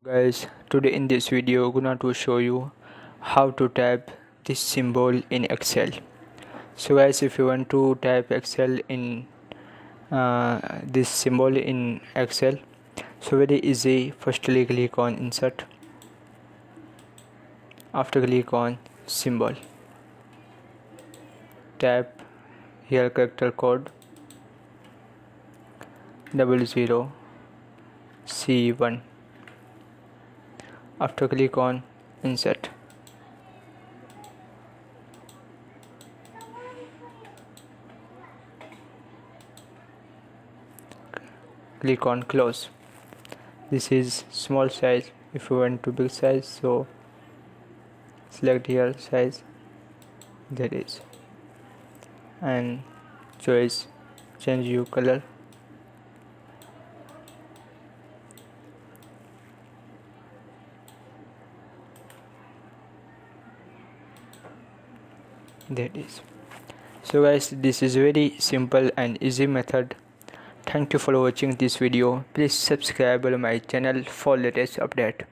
Guys, today in this video gonna to show you how to type this symbol in Excel. So guys, if you want to type Excel in this symbol in Excel, so very easy. Firstly click on insert. After click on symbol, type here character code 00C1. After click on insert, click on close. This is small size. If you want to big size, so select here size, that is, and choice change your color. That is. So guys, this is very simple and easy method. Thank you for watching this video. Please subscribe my channel for latest update.